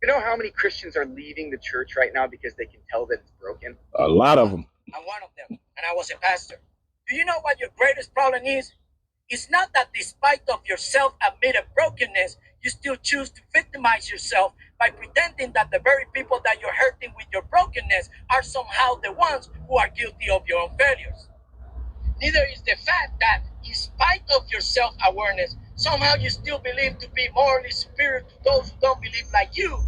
You know how many Christians are leaving the church right now because they can tell that it's broken? A lot of them. I'm one of them, and I was a pastor. Do you know what your greatest problem is? It's not that despite of your self-admitted brokenness, you still choose to victimize yourself by pretending that the very people that you're hurting with your brokenness are somehow the ones who are guilty of your own failures. Neither is the fact that, in spite of your self-awareness, somehow you still believe to be morally superior to those who don't believe like you,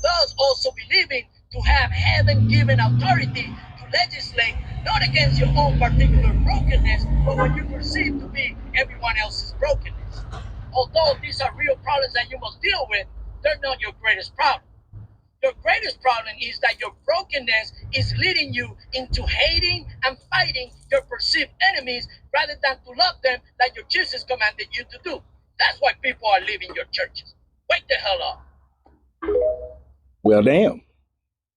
thus also believing to have heaven-given authority to legislate not against your own particular brokenness, but what you perceive to be everyone else's brokenness. Although these are real problems that you must deal with, they're not your greatest problem. Your greatest problem is that your brokenness is leading you into hating and fighting your perceived enemies rather than to love them like your Jesus commanded you to do. That's why people are leaving your churches. Wake the hell up. Well, damn.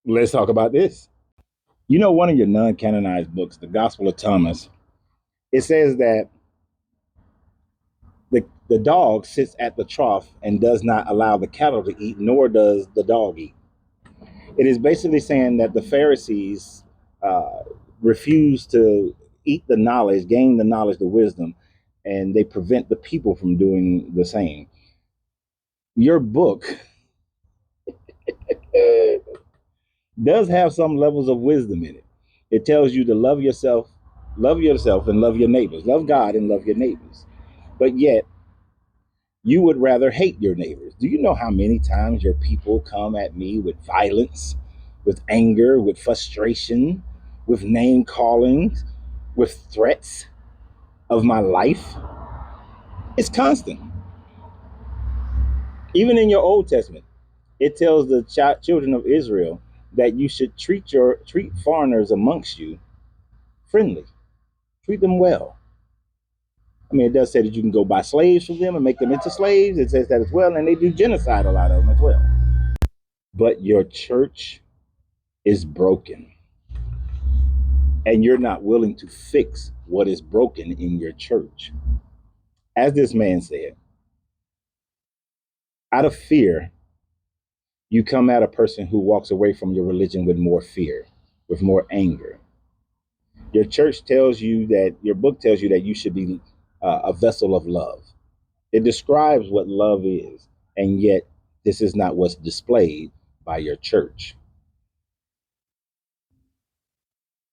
Let's talk about this. You know, one of your non-canonized books, The Gospel of Thomas, it says that the dog sits at the trough and does not allow the cattle to eat, nor does the dog eat. It is basically saying that the Pharisees refuse to eat the knowledge, gain the knowledge, the wisdom, and they prevent the people from doing the same. Your book does have some levels of wisdom in it. It tells you to love yourself and love your neighbors, love God and love your neighbors. But yet, you would rather hate your neighbors. Do you know how many times your people come at me with violence, with anger, with frustration, with name callings, with threats of my life? It's constant. Even in your Old Testament, it tells the children of Israel that you should treat foreigners amongst you friendly, treat them well. I mean, it does say that you can go buy slaves from them and make them into slaves. It says that as well, and they do genocide, a lot of them as well. But your church is broken, and you're not willing to fix what is broken in your church. As this man said, out of fear, you come at a person who walks away from your religion with more fear, with more anger. Your church tells you that, your book tells you that you should be a vessel of love. It describes what love is, and yet this is not what's displayed by your church.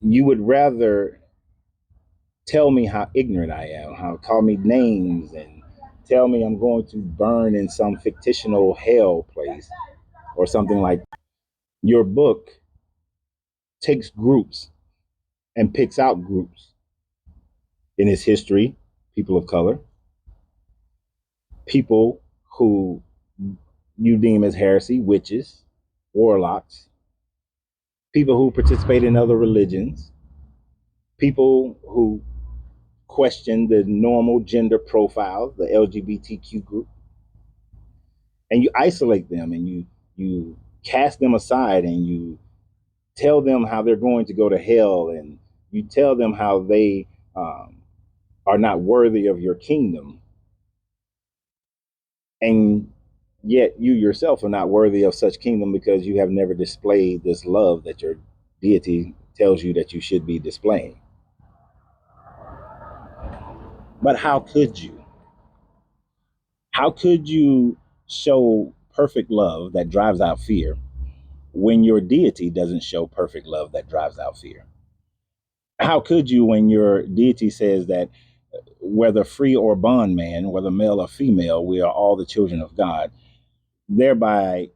You would rather tell me how ignorant I am, how call me names, and tell me I'm going to burn in some fictional hell place or something like that. Your book takes groups and picks out groups in its history, people of color, people who you deem as heresy, witches, warlocks, people who participate in other religions, people who question the normal gender profile, the LGBTQ group, and you isolate them and you cast them aside and you tell them how they're going to go to hell, and you tell them how they are not worthy of your kingdom, and yet you yourself are not worthy of such kingdom because you have never displayed this love that your deity tells you that you should be displaying. But how could you? How could you show perfect love that drives out fear when your deity doesn't show perfect love that drives out fear? How could you when your deity says that whether free or bondman, whether male or female, we are all the children of God, thereby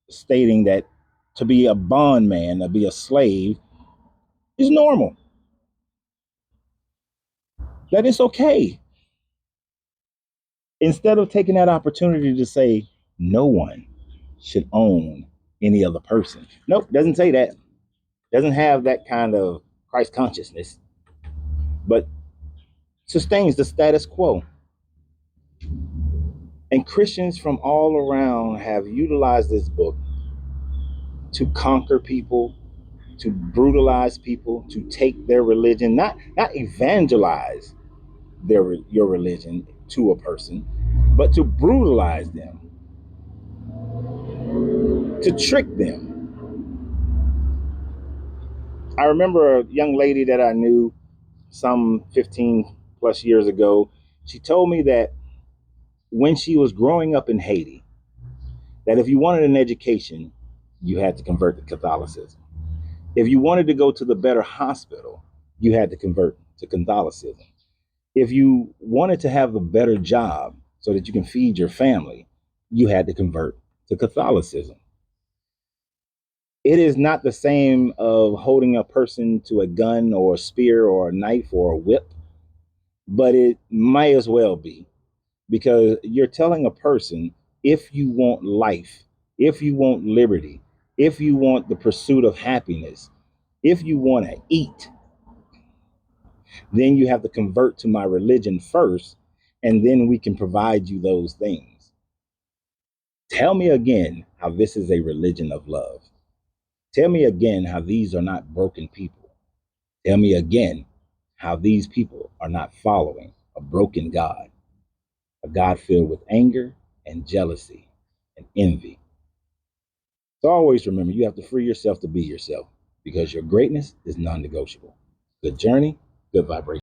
stating that to be a bondman, to be a slave, is normal, that it's okay. Instead of taking that opportunity to say no one should own any other person. Nope, doesn't say that. Doesn't have that kind of Christ consciousness, but sustains the status quo. And Christians from all around have utilized this book to conquer people, to brutalize people, to take their religion, not evangelize your religion to a person, but to brutalize them. to trick them. I remember a young lady that I knew some 15 plus years ago. She told me that when she was growing up in Haiti, that if you wanted an education, you had to convert to Catholicism. If you wanted to go to the better hospital, you had to convert to Catholicism. If you wanted to have a better job so that you can feed your family, you had to convert to Catholicism. It is not the same of holding a person to a gun or a spear or a knife or a whip, but it might as well be, because you're telling a person, if you want life, if you want liberty, if you want the pursuit of happiness, if you want to eat, then you have to convert to my religion first, and then we can provide you those things. Tell me again how this is a religion of love. Tell me again how these are not broken people. Tell me again how these people are not following a broken God, a God filled with anger and jealousy and envy. So always remember, you have to free yourself to be yourself, because your greatness is non-negotiable. Good journey, good vibration.